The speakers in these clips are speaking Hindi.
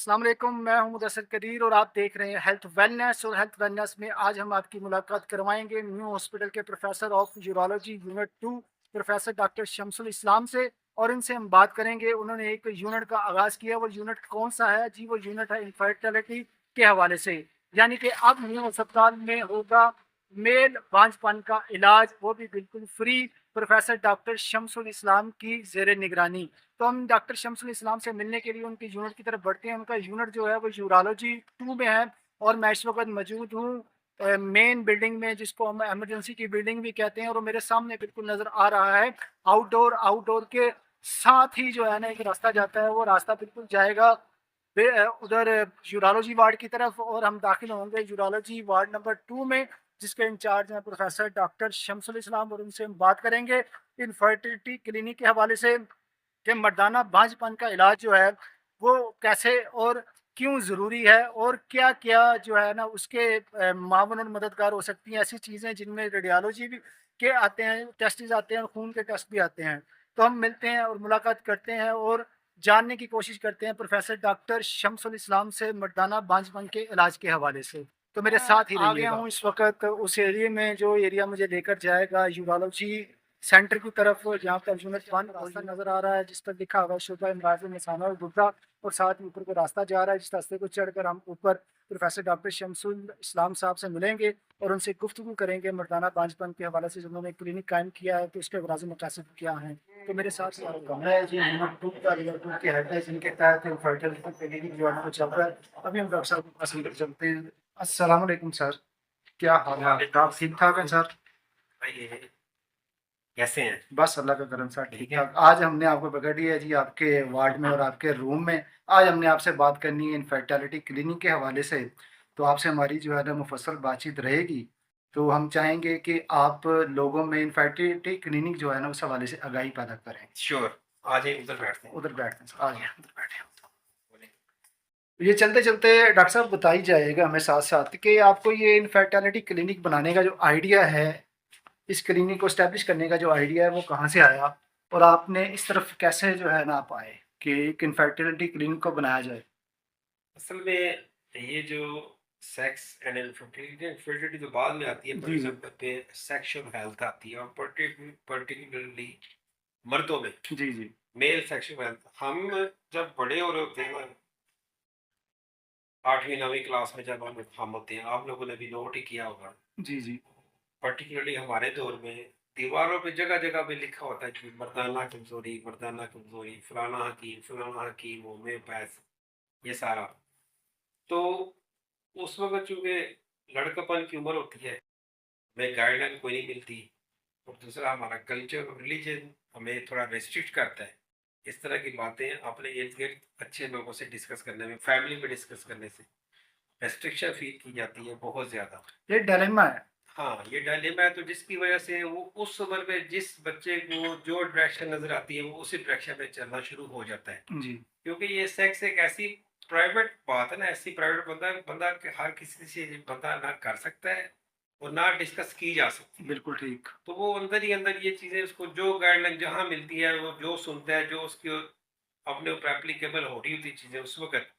अस्सलाम वालेकुम, मैं हूं मुदस्सिर कदीर और आप देख रहे हैं हेल्थ वेलनेस। और हेल्थ वेलनेस में आज हम आपकी मुलाकात करवाएंगे न्यू हॉस्पिटल के professor of urology unit 2 professor doctor Shamsul Islam से। और इनसे हम बात करेंगे, उन्होंने एक यूनिट का आगाज़ किया। वो यूनिट कौन सा है जी? वो यूनिट है इनफर्टिलिटी के हवाले से, यानी कि अब न्यू अस्पताल में होगा मेल बांझपन का इलाज, वो भी बिल्कुल फ्री, प्रोफेसर डॉक्टर शमसुल इस्लाम की जेर निगरानी। तो हम डॉक्टर शमसुल इस्लाम से मिलने के लिए उनकी यूनिट की तरफ बढ़ते हैं। उनका यूनिट जो है वो यूरोलॉजी 2 में है और मैं इस वक्त मौजूद हूँ मेन बिल्डिंग में, जिसको हम एमरजेंसी की बिल्डिंग भी कहते हैं। और वो मेरे सामने बिल्कुल नज़र आ रहा है। आउटडोर आउटडोर के साथ ही जो है ना एक रास्ता जाता है, वो रास्ता बिल्कुल जाएगा उधर यूरोलॉजी वार्ड की तरफ। और हम दाखिल होंगे यूरोलॉजी वार्ड नंबर 2 में, जिसके इंचार्ज हैं प्रोफेसर डॉक्टर शमसुल इस्लाम। और उनसे हम बात करेंगे इनफर्टिलिटी क्लिनिक के हवाले से कि मर्दाना बांझपन का इलाज जो है वो कैसे और क्यों ज़रूरी है, और क्या क्या जो है ना उसके मावन और मददगार हो सकती हैं ऐसी चीज़ें जिनमें रेडियोलॉजी भी के आते हैं, टेस्ट आते हैं और खून के टेस्ट भी आते हैं। तो हम मिलते हैं और मुलाकात करते हैं और जानने की कोशिश करते हैं प्रोफेसर डॉक्टर शमसुल इस्लाम से मर्दाना बांझपन के इलाज के हवाले से। तो मेरे साथ ही आ गया हूँ इस वक्त उस एरिया में, जो एरिया मुझे लेकर जाएगा यूरोलॉजी सेंटर की तरफ, जहाँ पर यूनिट 1 रास्ता नजर आ रहा है जिस पर लिखा हुआ है शुबा इमराज निशाना और गुर्दा। और साथ ही ऊपर को रास्ता जा रहा है, जिस रास्ते को चढ़कर हम ऊपर प्रोफेसर डॉक्टर शमसुल इस्लाम साहब से मिलेंगे और उनसे गुफ्तगू करेंगे मर्दाना बांझपन के हवाले से। उन्होंने क्लिनिक कायम किया है तो उसके वराज मकासद क्या हैं। तो मेरे साथ सारा कमरा है जी, यूनिट 2 का यूनिट 2 के हेड है, जिनके तहत फर्टिलिटी क्लिनिक जो है वो चल रहा है। अभी हम डॉक्टर साहब के पास अंदर चलते हैं। अस्सलाम वालेकुम सर, क्या हाल है? आप ठीक ठाक हैं सर? भाई कैसे हैं? बस अल्लाह का करम सर, ठीक ठीक है। ठाक। आज हमने आपको पकड़ लिया है जी आपके वार्ड में और आपके रूम में। आज हमने आपसे बात करनी है इनफर्टिलिटी क्लिनिक के हवाले से। तो आपसे हमारी जो है ना मुफस्सल बातचीत रहेगी। तो हम चाहेंगे कि आप लोगों में इनफर्टिलिटी क्लिनिक जो है ना उस हवाले से आगाही पैदा करें। श्योर। आ जाइए, उधर बैठते हैं। उधर बैठते हैं सर, आ जाइए उधर बैठे। बोले। ये चलते चलते डॉक्टर साहब बताई जाएगा हमें साथ साथ कि आपको ये इनफर्टिलिटी क्लिनिक बनाने का जो आइडिया है, इस क्लिनिक को स्टैब्लिश करने का जो आइडिया है वो कहाँ से आया, और आपने इस तरफ कैसे जो है ना आप आए कि एक इनफर्टिलिटी क्लिनिक को बनाया जाए। असल में ये जो सेक्स एंड इनफर्टिलिटी तो बाद में आती है, जी पहले जी नंबर पे सेक्सुअल हेल्थ आती है, और पर्टिकुलरली मर्दों में जी जी मेल सेक्सुअल हेल्थ। हम जब बड़े हो रहे होते हैं ना, 8वीं 9वीं क्लास में जब हम होते हैं, आप लोगों ने भी नोट ही किया होगा, जी जी पर्टिकुलरली हमारे दौर में दीवारों पे जगह जगह पे लिखा होता है कि मर्दाना कमजोरी, फलाना हकीम, होम्योपैथ, ये सारा। तो उस वक़्त चूँकि लड़कपन की उम्र होती है, हमें गाइडलाइन कोई नहीं मिलती, और दूसरा हमारा कल्चर और रिलीजन हमें थोड़ा रेस्ट्रिक्ट करता है। इस तरह की बातें अपने इर्द-गिर्द अच्छे लोगों से डिस्कस करने में, फैमिली में डिस्कस करने से रेस्ट्रिक्शन फ़ील की जाती है बहुत ज़्यादा। ये डायलेमा है। हाँ, ये डायलेमा है, तो जिसकी वज़ह से वो उस उम्र में जिस बच्चे को जो डायरेक्शन नज़र आती है, वो उसी डायरेक्शन में चलना शुरू हो जाता है। जी क्योंकि ये सेक्स एक ऐसी प्राइवेट बात है ना, ऐसी प्राइवेट बंदा बंदा के हर किसी से बंदा ना कर सकता है और ना डिस्कस की जा सकती है। बिल्कुल ठीक। तो वो अंदर ही अंदर ये चीज़ें उसको जो गाइडलाइन जहाँ मिलती है, वो जो सुनता है, जो उसके अपने ऊपर एप्लीकेबल हो रही होती चीज़ें उस वक़्त,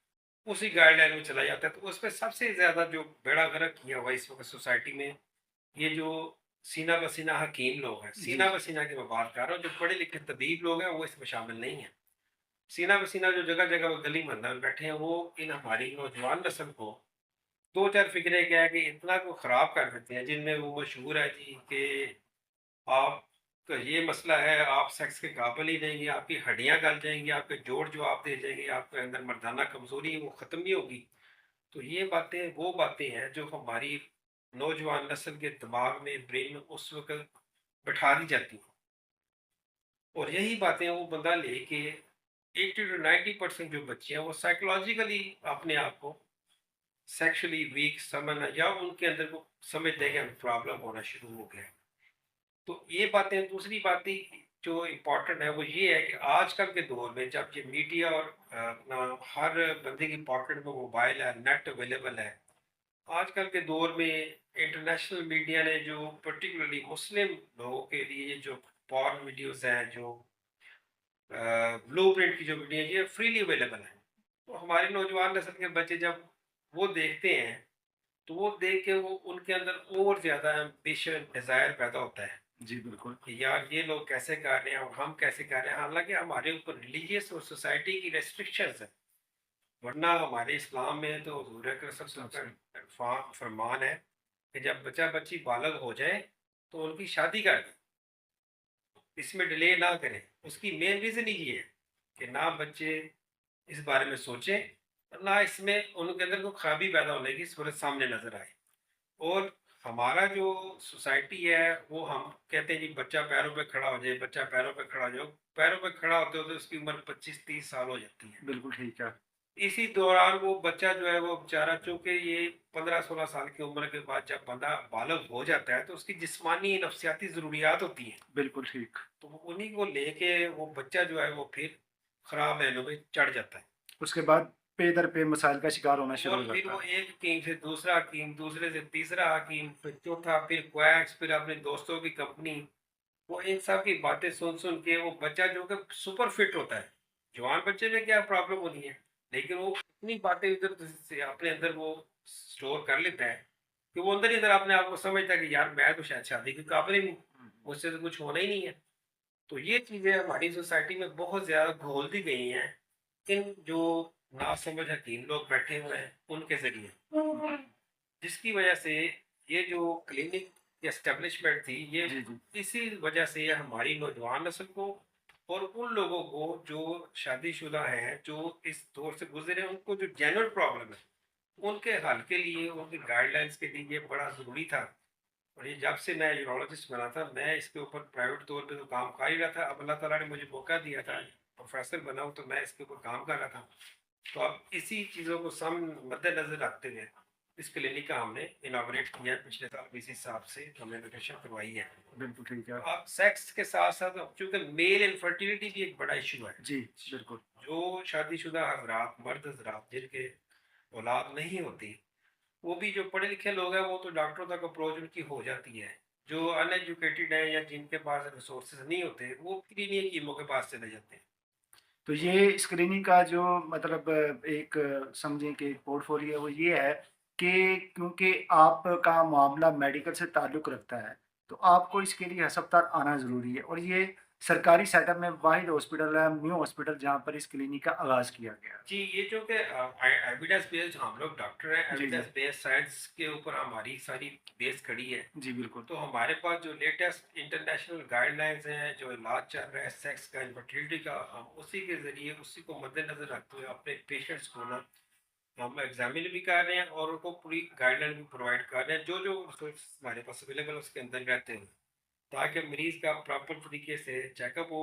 उसी गाइडलाइन में चला जाता है। तो उसमें सबसे ज़्यादा जो बेड़ा गर्क किया हुआ है इस वक़्त सोसाइटी में, ये जो सीना बसीना हकीम लोग हैं, जी सीना बसीना की मैं बात कर रहा हूँ, जो पढ़े लिखे तबीब लोग हैं वो इसमें शामिल नहीं है। सीना बसीना जो जगह जगह गली मोहल्ला में बैठे हैं, वो इन हमारी नौजवान नस्ल को दो चार फिक्रें क्या है कि इतना को ख़राब कर देते हैं, जिनमें वो मशहूर है जी कि आप तो ये मसला है, आप सेक्स के काबिल ही नहीं है, आपकी हड्डियां गल जाएंगी, आपके जोड़ जो आप दे जाएंगे, आपके अंदर मर्दाना कमजोरी है वो ख़त्म नहीं होगी। तो ये बातें वो बातें हैं जो हमारी नौजवान नस्ल के दिमाग में, ब्रेन में उस वक्त बैठा दी जाती हैं, और यही बातें वो बंदा लेके 80 to 90% जो बच्चे हैं वो साइकोलॉजिकली अपने आप को सेक्सुअली वीक समझना, या उनके अंदर को समझते हैं कि हमें प्रॉब्लम होना शुरू हो गया है। तो ये बातें, दूसरी बातें जो इम्पोर्टेंट है वो ये है कि आजकल के दौर में जब ये मीडिया और अपना हर बंदे की पॉकेट में मोबाइल है, नेट अवेलेबल है, आजकल के दौर में इंटरनेशनल मीडिया ने जो पर्टिकुलरली मुस्लिम लोगों के लिए जो पॉर्न वीडियोस हैं, जो ब्लूप्रिंट की जो वीडियो ये फ्रीली अवेलेबल है। तो हमारी नौजवान नस्ल के बच्चे जब वो देखते हैं, तो वो देख के वो उनके अंदर और ज़्यादा एम्बिशन, डिज़ायर पैदा होता है जी, बिल्कुल। कि यार ये लोग कैसे कर रहे हैं और हम कैसे कर रहे हैं। हालाँकि हमारे ऊपर रिलीजियस और सोसाइटी की रिस्ट्रिक्शंस हैं, वरना हमारे इस्लाम में तो हुज़ूर अकरम सल्लल्लाहु अलैहि वसल्लम का फरमान है कि जब बच्चा-बच्ची बालिग हो जाए, तो उनकी शादी कर दें, इसमें डिले ना करें। उसकी मेन रीज़न ही ये है कि ना बच्चे इस बारे में सोचें और ना इसमें उनके अंदर कोई खराबी पैदा होने की सूरत सामने नज़र आए। और हमारा जो सोसाइटी है वो हम कहते हैं जी बच्चा पैरों पे खड़ा हो जाए, बच्चा पैरों पे खड़ा हो जाए। पैरों पे खड़ा होते होते उसकी उम्र 25-30 साल हो जाती है। बिल्कुल ठीक है। इसी दौरान वो बच्चा जो है वो बेचारा, चूंकि ये 15-16 साल की उम्र के बाद जब बंदा बालग हो जाता है तो उसकी जिस्मानी नफ्सियाती ज़रूरियात होती हैं, बिल्कुल ठीक। तो वो उन्हीं को लेके वो बच्चा जो है वो फिर खराब लाइनों में चढ़ जाता है। उसके बाद पे दर पे मसाइल का शिकार होना शुरू और हो फिर जाता वो है। एक हकीम से दूसरा हकीम, दूसरे से तीसरा हकीम, फिर चौथा, फिर क्वैक्स, फिर अपने दोस्तों की कंपनी। वो इन सब की बातें सुन-सुन के वो बच्चा जो कि सुपर फिट होता है। जवान बच्चे में क्या प्रॉब्लम होनी है, लेकिन वो इतनी बातें इधर से अपने अंदर वो स्टोर कर लेता है कि वो अंदर ही अंदर अपने आप को समझता है कि यार मैं तो शायद शादी के काबिल ही नहीं, हुँ, हुँ। मुझसे तो कुछ होना ही नहीं है। तो ये चीज़ें हमारी सोसाइटी में बहुत ज़्यादा घोल दी गई हैं, इन जो नासमझ हकीम लोग बैठे हुए हैं, उनके ज़रिए। जिसकी वजह से ये जो क्लिनिक की एस्टेब्लिशमेंट थी, ये जी, जी। इसी वजह से ये हमारी नौजवान नस्ल को और उन लोगों को जो शादीशुदा हैं, जो इस दौर से गुजरे हैं, उनको जो जेन्युइन प्रॉब्लम है, उनके हल के लिए, उनकी गाइडलाइंस के लिए ये बड़ा ज़रूरी था। और ये जब से मैं यूरोलॉजिस्ट बना था, मैं इसके ऊपर प्राइवेट तौर पे तो काम कर ही रहा था। अब अल्लाह ताला ने मुझे मौका दिया था, प्रोफेसर बना हूँ, तो मैं इसके ऊपर काम कर रहा था। तो अब इसी चीज़ों को मद्देनज़र रखते हुए इस क्लिनिक का हमने इनॉग्रेट किया है। पिछले साल भी इसी हिसाब से हमने लोकेशन करवाई है। बिल्कुल ठीक है। तो अब सेक्स के साथ-साथ अब चूँकि मेल इनफर्टिलिटी भी एक बड़ा इश्यू है। जी, बिल्कुल। जो शादीशुदा हज़रात, मर्द हज़रात जिनके औलाद नहीं होती, वो भी जो पढ़े लिखे लोग हैं वो तो डॉक्टरों तक अप्रोच उनकी हो जाती है। जो अनएजुकेटेड हैं या जिनके पास रिसोर्सेज़ नहीं होते, वो क्लीनिक हकीमों के पास चले जाते हैं। तो ये स्क्रीनिंग का जो मतलब एक समझें कि पोर्टफोलियो है वो ये है कि क्योंकि आपका मामला मेडिकल से ताल्लुक़ रखता है, तो आपको इसके लिए अस्पताल आना ज़रूरी है और ये सरकारी सेटअप में वाहिद हॉस्पिटल है, न्यू हॉस्पिटल जहाँ पर इस क्लिनिक का आगाज़ किया गया है। जी, ये जो कि एविडेंस बेस्ड हम लोग डॉक्टर हैं, जी, जी। एविडेंस बेस्ड साइंस के ऊपर हमारी सारी बेस खड़ी है। जी, बिल्कुल। तो हमारे पास जो लेटेस्ट इंटरनेशनल गाइडलाइंस हैं, जो इलाज चल रहा है सेक्स का, इनफर्टिलिटी का, हम उसी के ज़रिए उसी को मद्देनज़र रखते हुए अपने पेशेंट्स को ना हम एग्जामिन भी कर रहे हैं और उनको पूरी गाइडलाइन भी प्रोवाइड कर रहे हैं, जो जो रिसोर्स हमारे पास अवेलेबल उसके अंदर रहते हैं, ताकि मरीज़ का प्रॉपर तरीके से चेकअप हो,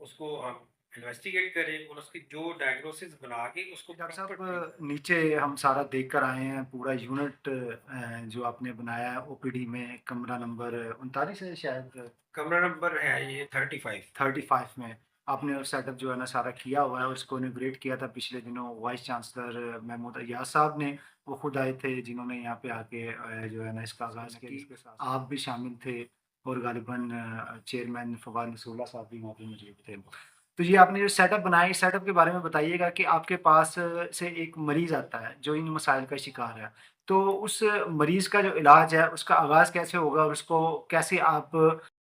उसको हम इन्वेस्टिगेट करें और उसकी जो डायग्नोसिस बना के उसको डॉक्टर प्रॉपर ट्रीट। साहब नीचे हम सारा देख कर आए हैं पूरा यूनिट जो आपने बनाया है ओपीडी में कमरा नंबर 39 है शायद कमरा नंबर है ये 35। 35 में आपने और सेटअप जो है ना सारा किया हुआ है और इसको इनॉग्रेट किया था पिछले दिनों वाइस चांसलर महमूद अय्याज साहब ने। वो खुद आए थे जिन्होंने यहाँ पे आके जो है ना इसका आगाज़ किया जिसके साथ आप भी शामिल थे और गालिबन चेयरमैन फवाद नसरुल्लाह साहब भी वहाँ पे मौजूद थे। तो ये आपने जो सेटअप बनाया इस सेटअप के बारे में बताइएगा कि आपके पास से एक मरीज़ आता है जो इन मसाइल का शिकार है। तो उस मरीज़ का जो इलाज है उसका आगाज़ कैसे होगा और उसको कैसे आप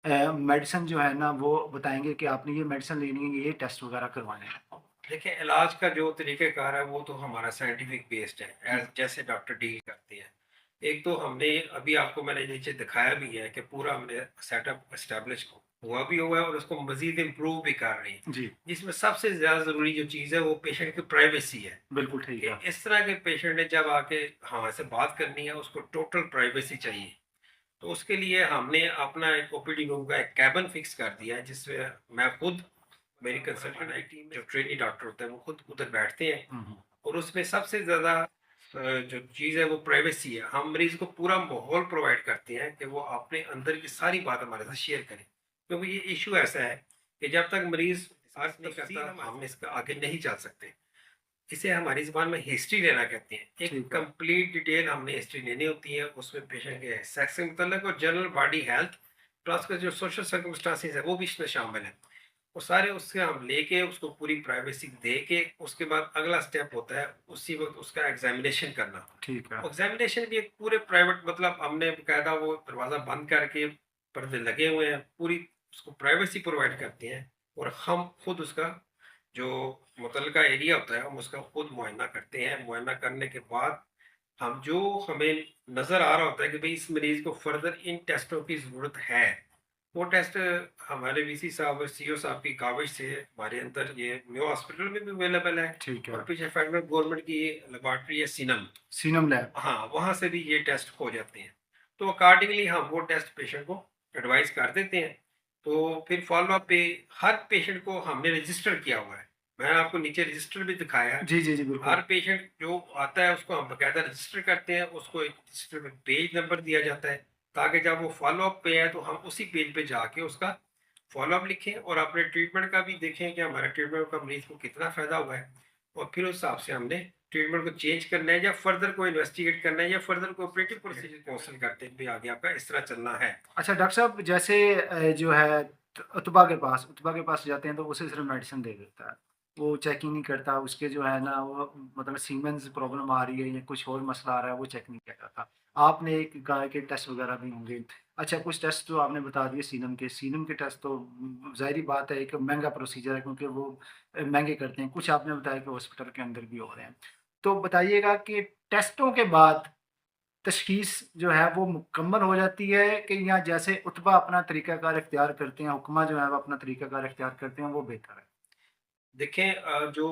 मेडिसिन जो है ना वो बताएँगे कि आपने ये मेडिसिन लेनी है, ये टेस्ट वग़ैरह करवाने हैं? देखिए, इलाज का जो तरीक़ेकार है वो तो हमारा साइंटिफिक बेस्ड है, जी। जैसे डॉक्टर डील करते हैं। एक तो हमने अभी आपको मैंने नीचे दिखाया भी है कि पूरा हमने सेटअप एस्टेब्लिश हुआ है और उसको मज़ीद इम्प्रूव भी कर रहे हैं। जी, जिसमें सबसे ज़्यादा ज़रूरी जो चीज़ है वो पेशेंट की प्राइवेसी है, बिल्कुल ठीक कि है। इस तरह के पेशेंट ने जब आके हमारे से बात करनी है उसको टोटल प्राइवेसी चाहिए। तो उसके लिए हमने अपना एक ओपीडी रूम का एक केबिन फिक्स कर दिया है, जिसमें मैं खुद, मेरी कंसल्टेंट आई टीम जो ट्रेनी डॉक्टर होते हैं वो खुद उधर बैठते हैं। हुँ, हुँ। और उसमें सबसे ज़्यादा जो चीज़ है वो प्राइवेसी है। हम मरीज़ को पूरा माहौल प्रोवाइड करते हैं कि वो अपने अंदर की सारी बात हमारे साथ शेयर करें, क्योंकि ये इशू ऐसा है कि जब तक मरीज़ डिस्कस नहीं करता हम इसका आगे नहीं चल सकते। इसे हमारी ज़ुबान में हिस्ट्री लेना कहते हैं। एक ठीक है। कंप्लीट डिटेल हमने हिस्ट्री लेनी होती है, उसमें पेशेंट के सेक्स से मुतल्लिक और जनरल बॉडी हेल्थ प्लस के जो सोशल सर्कमस्टांसेस है वो भी इसमें शामिल है। वो सारे उससे हम लेके उसको पूरी प्राइवेसी दे के उसके बाद अगला स्टेप होता है उसी वक़्त उसका एग्ज़ामिनेशन करना। ठीक है। एग्ज़ामिनेशन भी एक पूरे प्राइवेट मतलब हमने बाकायदा वो दरवाज़ा बंद करके पर्दे लगे हुए हैं, पूरी उसको प्राइवेसी प्रोवाइड करते हैं और हम खुद उसका जो मुतल्लिका एरिया होता है, हम उसका खुद मुआयना करते हैं। मुआयना करने के बाद हम जो हमें नज़र आ रहा होता है कि भई इस मरीज़ को फर्दर इन टेस्टों की ज़रूरत है, वो टेस्ट हमारे वीसी साहब और सीईओ साहब की काविश से हमारे अंदर ये मेयो हॉस्पिटल में भी अवेलेबल है ठीक और है। पीछे फेडरल गवर्नमेंट की लेबॉरेटरी है सीनम। सीनम लैब। हाँ, वहाँ से भी ये टेस्ट हो जाते हैं। तो अकॉर्डिंगली हम वो टेस्ट पेशेंट को एडवाइस कर देते हैं। तो फिर फ़ॉलो-अप पे हर पेशेंट को हमने रजिस्टर किया हुआ है। मैंने आपको नीचे रजिस्टर भी दिखाया है। जी, जी, जी, हर बिल्कुल। पेशेंट जो आता है उसको हम बाकायदा रजिस्टर करते हैं, उसको एक रजिस्टर में पेज नंबर दिया जाता है, ताकि जब वो फ़ॉलो-अप पे है तो हम उसी पेज पे जाके उसका फ़ॉलो-अप लिखें और अपने ट्रीटमेंट का भी देखें कि हमारे ट्रीटमेंट का मरीज़ को कितना फ़ायदा हुआ है और फिर उस हिसाब से हमने ट्रीटमेंट को चेंज करना है या फर्दर को इन्वेस्टिगेट करना है या further co operative procedure counsel करते हैं, भी आगे आपका इस तरह चलना है। अच्छा डॉक्टर साहब, जैसे जो है उत्बा के पास जाते हैं तो उसे सिर्फ़ मेडिसिन दे देता है। वो चेक ही नहीं करता, उसके जो है ना वो मतलब सीमेंस प्रॉब्लम आ रही है या कुछ और मसला आ रहा है, वो चेक नहीं करता। आपने एक कहा कि टेस्ट वगैरह भी होंगे। अच्छा, कुछ टेस्ट तो आपने बता दिए सीनम के टेस्ट तो ज़ाहिर-सी बात है एक महँगा प्रोसीजर है, क्योंकि वो महँगे करते हैं। कुछ आपने बताया कि हॉस्पिटल के अंदर भी हो रहे हैं। तो बताइएगा कि टेस्टों के बाद तशख़ीस जो है वो मुकम्मल हो जाती है कि या जैसे उत्बा अपना तरीक़ाकार इख्तियार करते हैं, हुक्मा जो है वो अपना तरीक़ाकार इख्तियार करते हैं, वो बेहतर है? देखें जो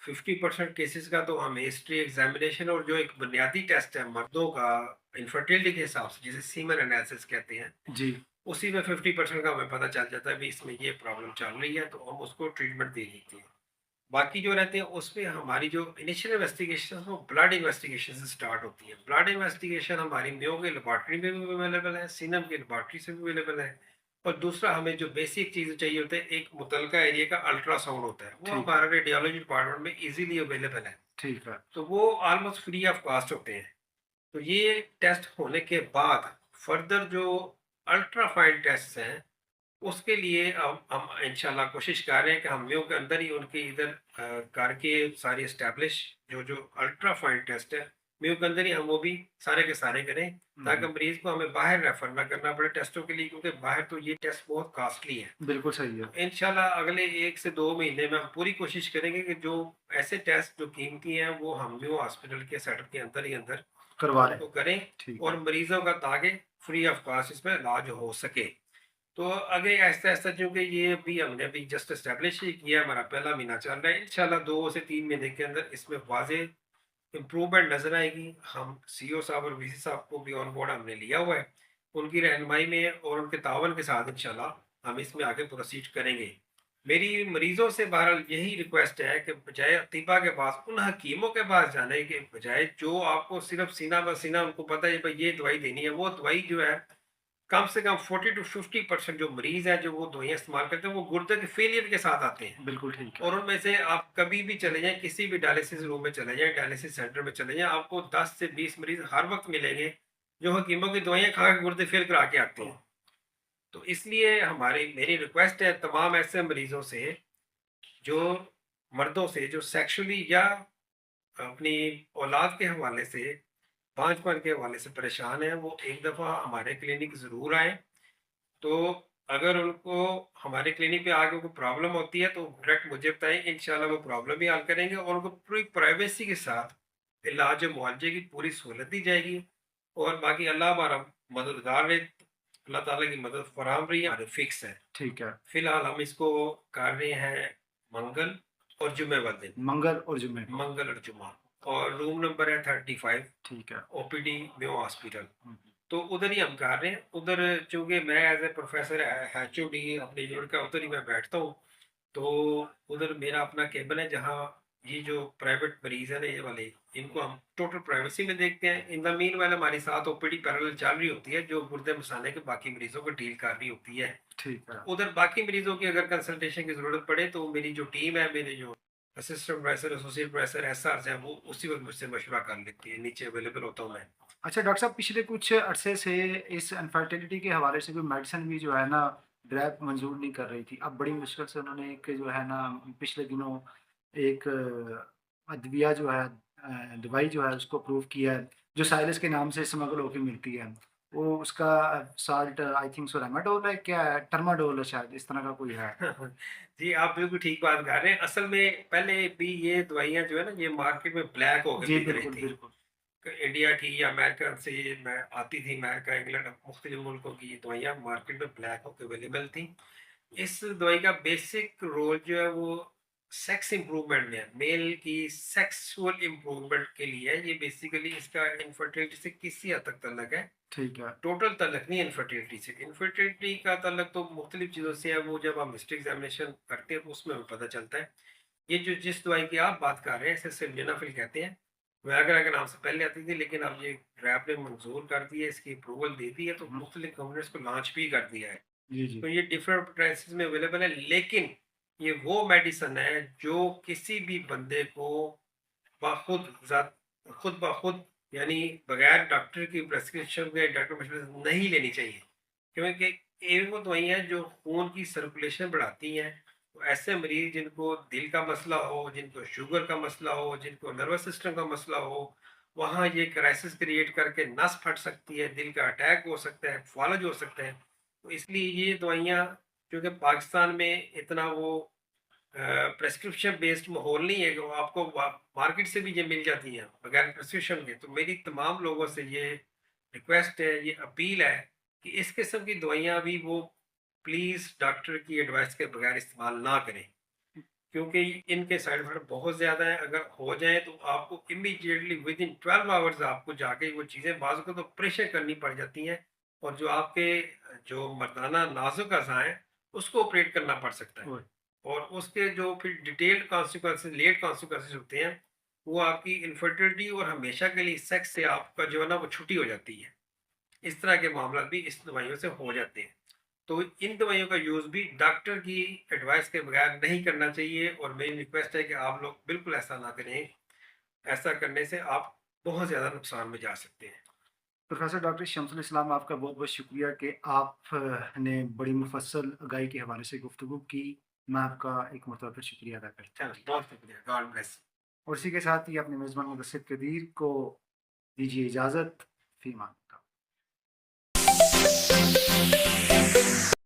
50% केसेस का तो हम हिस्ट्री एग्जामिनेशन और जो एक बुनियादी टेस्ट है मर्दों का इनफर्टिलिटी के हिसाब से जिसे सीमन एनालिसिस कहते हैं, जी। उसी में 50% का हमें पता चल जाता है भी इसमें ये प्रॉब्लम चल रही है तो हम उसको ट्रीटमेंट दे देते हैं। बाकी जो रहते हैं उसमें हमारी जो इनिशियल इन्वेस्टिगेशन है वो ब्लड इन्वेस्टिगेशन से स्टार्ट होती है। ब्लड इन्वेस्टिगेशन हमारी मेयो की लेबॉर्टरी में भी अवेलेबल है, सीनम की लेबॉर्टरी से भी अवेलेबल है। और दूसरा हमें जो बेसिक चीज़ चाहिए होता है, एक मुतल्लिका एरिया का अल्ट्रासाउंड होता है, वो ठीक है, हमारा रेडियोलॉजी डिपार्टमेंट में इजीली अवेलेबल है। ठीक है, तो वो ऑलमोस्ट फ्री ऑफ कॉस्ट होते हैं। तो ये टेस्ट होने के बाद फर्दर जो अल्ट्रा फाइन टेस्ट हैं उसके लिए हम इंशाल्लाह कोशिश कर रहे हैं कि हम मेयो के अंदर ही उनकी इधर करके सारी एस्टेब्लिश जो अल्ट्रा फाइन टेस्ट है मेयो के अंदर ही हम वो भी सारे के सारे करें, हुँ, ताकि हुँ। मरीज को हमें बाहर रेफर ना करना पड़े टेस्टों के लिए, क्योंकि बाहर तो ये टेस्ट बहुत कॉस्टली है। बिल्कुल सही है। इंशाल्लाह अगले 1 से 2 महीने में हम पूरी कोशिश करेंगे कि जो ऐसे टेस्ट जो कीमती हैं वो हम मेयो हॉस्पिटल के सेटअप के अंदर ही अंदर करवा लें। उनको करें ठीक है, और मरीजों का ताकि फ्री ऑफ कॉस्ट इसमें इलाज हो सके। तो आगे ऐसा-ऐसा चूँकि ये अभी हमने अभी जस्ट एस्टेब्लिश ही किया है, हमारा पहला महीना चल रहा है। इंशाल्लाह 2 से 3 महीने के अंदर इसमें वाज़ेह इम्प्रूवमेंट नज़र आएगी। हम सीईओ साहब और वीसी साहब को भी ऑन बोर्ड हमने लिया हुआ है। उनकी रहनुमाई में और उनके तावन के साथ इंशाल्लाह हम इसमें आगे प्रोसीड करेंगे। मेरी मरीज़ों से बहरहाल यही रिक्वेस्ट है कि बजाय अतीबा के पास, उन हकीमों के पास जाने के बजाय जो आपको सिर्फ़ सीना ब सीना उनको पता है भई ये दवाई देनी है, वो दवाई जो है कम से कम 40 टू 50% जो मरीज़ हैं, जो वो दवाइयाँ इस्तेमाल करते हैं, वो गुर्दे के फेलियर के साथ आते हैं। बिल्कुल ठीक है। और उनमें से आप कभी भी चले जाएँ, किसी भी डायलिसिस रूम में चले जाएँ, डायलिसिस सेंटर में चले जाएँ, आपको 10 से 20 मरीज़ हर वक़्त मिलेंगे, जो हकीमों की दवाइयाँ खा के गुर्दे फेल करा के आते हैं। तो इसलिए हमारी मेरी रिक्वेस्ट है तमाम ऐसे मरीज़ों से, जो मर्दों से जो सेक्सुअली या अपनी औलाद के हवाले से, बांझपन के हवाले से परेशान हैं, वो एक दफ़ा हमारे क्लिनिक ज़रूर आएँ। तो अगर उनको हमारे क्लिनिक पे आके कोई प्रॉब्लम होती है तो डायरेक्ट मुझे बताएं, इंशाल्लाह वो प्रॉब्लम भी हल करेंगे और उनको पूरी प्राइवेसी के साथ इलाज और मुआवजे की पूरी सहूलत दी जाएगी। और बाकी अल्लाह हमारा मददगार रहे, अल्लाह ताला की मदद फराहम रही है, हमारे फिक्स है। ठीक है। फिलहाल हम इसको कर रहे हैं मंगल और जुमे वाले दिन, मंगल और जुम्मे को। मंगल और जुमा। और रूम नंबर है 35, ठीक है। OPD Mayo hospital. हुँ, तो उधर ही हम कर रहे हैं। उधर चूँकि मैं एज़ ए प्रोफ़ेसर एचओडी अपने यूनिट का उधर ही मैं बैठता हूँ। तो उधर मेरा अपना केबिन है जहाँ ये जो प्राइवेट मरीज़ हैं ना ये वाले, इनको हम टोटल प्राइवेसी में देखते हैं। इन द मीनवाइल हमारे साथ ओपीडी पैरेलल चल रही होती है, जो गुर्दे मसाने के बाकी मरीज़ों को डील कर रही होती है। ठीक है। उधर बाकी मरीज़ों की अगर कंसल्टेशन की ज़रूरत पड़े तो मेरी जो टीम है, मेरे जो असिस्टेंट प्रोफ़ेसर, एसोसिएट प्रोफ़ेसर, एसआर्स हैं, वो उसी वक़्त मुझसे मशवरा कर लेती है। नीचे अवेलेबल होता हूँ मैं। अच्छा डॉक्टर साहब, पिछले कुछ अरसे से इस इनफर्टिलिटी के हवाले से कोई मेडिसिन भी जो है ना ग्रैब मंज़ूर नहीं कर रही थी। अब बड़ी मुश्किल से उन्होंने एक जो है ना पिछले दिनों एक अद्विया जो है दवाई जो है उसको अप्रूव किया है, जो साइलस के नाम से स्मगल होके मिलती है। वो उसका साल्ट आई थिंक सो रेमाडोल है क्या है? ट्रामाडोल है शायद इस तरह का कोई है। जी, आप बिल्कुल ठीक बात कर रहे हैं। असल में पहले भी ये दवाइयाँ जो है ना, ये मार्केट में ब्लैक होके जी, बिक रही बिल्कुल, थी। बिल्कुल। इंडिया की या अमेरिका से ये मैं आती थी, अमेरिका, इंग्लैंड, मुख्तलिफ मुल्कों की ये दवाइयाँ मार्केट में ब्लैक होके अवेलेबल थी। इस दवाई का बेसिक रोल जो है वो सेक्स इम्प्रूवमेंट में है, मेल की सेक्सुअल इम्प्रूवमेंट के लिए है। ये बेसिकली इसका इनफर्टिलिटी से किसी हद तक ताल्लुक है, ठीक है। टोटल ताल्लुक नहीं इनफर्टिलिटी से। इनफर्टिलिटी का ताल्लुक तो मुख्तलिफ चीज़ों से है, वो जब हम हिस्ट्री एग्जामिनेशन करते हैं तो उसमें हमें पता चलता है। ये जो जिस दवाई की आप बात कर रहे हैं इसे सिल्डेनाफिल कहते हैं। वैगरा के नाम से पहले आती थी, लेकिन अब ये रैप ने मंजूर कर दी है, इसकी अप्रूवल दे दी है, तो हुँ, मुख्तलिफ कंपनी ने इसको लॉन्च भी कर दिया है। जी, जी। तो ये डिफरेंट प्राइसेस में अवेलेबल है, लेकिन ये वो मेडिसिन है जो किसी भी बंदे को बाखुद खुद ब खुद, यानी बगैर डॉक्टर की प्रेस्क्रिप्शन के, डॉक्टर मशवरे से नहीं लेनी चाहिए। क्योंकि ये वो दवाइयाँ जो खून की सर्कुलेशन बढ़ाती हैं। तो ऐसे मरीज जिनको दिल का मसला हो, जिनको शुगर का मसला हो, जिनको नर्वस सिस्टम का मसला हो, वहाँ ये क्राइसिस क्रिएट करके नस फट सकती है, दिल का अटैक हो सकता है, फालज हो सकते हैं। तो इसलिए ये दवाइयाँ, क्योंकि पाकिस्तान में इतना वो प्रेस्क्रिप्शन बेस्ड माहौल नहीं है कि वो आपको मार्केट से भी ये मिल जाती हैं बगैर प्रेस्क्रिप्शन के। तो मेरी तमाम लोगों से ये रिक्वेस्ट है, ये अपील है कि इस किस्म की दवाइयाँ भी वो प्लीज़ डॉक्टर की एडवाइस के बगैर इस्तेमाल ना करें, क्योंकि इनके साइड इफेक्ट बहुत ज़्यादा है। अगर हो जाए तो आपको इमीडिएटली विद इन 12 आवर्स आपको जाके वो चीज़ें बाज़ को तो ऑपरेशन करनी पड़ जाती हैं, और जो आपके जो मर्दाना नाजुक अज़ा हैं उसको ऑपरेट करना पड़ सकता है। ओह! और उसके जो फिर डिटेल्ड कॉन्सिक्वेंसेस, लेट कॉन्सिक्वेंसेस होते हैं, वो आपकी इनफर्टिलिटी और हमेशा के लिए सेक्स से आपका जो है ना वो छुट्टी हो जाती है। इस तरह के मामला भी इस दवाइयों से हो जाते हैं। तो इन दवाइयों का यूज़ भी डॉक्टर की एडवाइस के बगैर नहीं करना चाहिए, और मेरी रिक्वेस्ट है कि आप लोग बिल्कुल ऐसा ना करें। ऐसा करने से आप बहुत ज़्यादा नुकसान में जा सकते हैं। प्रोफ़ेसर डॉक्टर शम्सुल इस्लाम आपका बहुत-बहुत शुक्रिया कि आप ने बड़ी मुफ़स्सल अगाई के हवाले से गुफ्तगू की। मैं आपका एक मरतबा फिर शुक्रिया अदा करता हूँ। चलो, बहुत शुक्रिया। God bless. और इसी के साथ ही अपने मेज़बान मुदस्सिर कदीर को दीजिए इजाज़त। फ़ी अमान अल्लाह।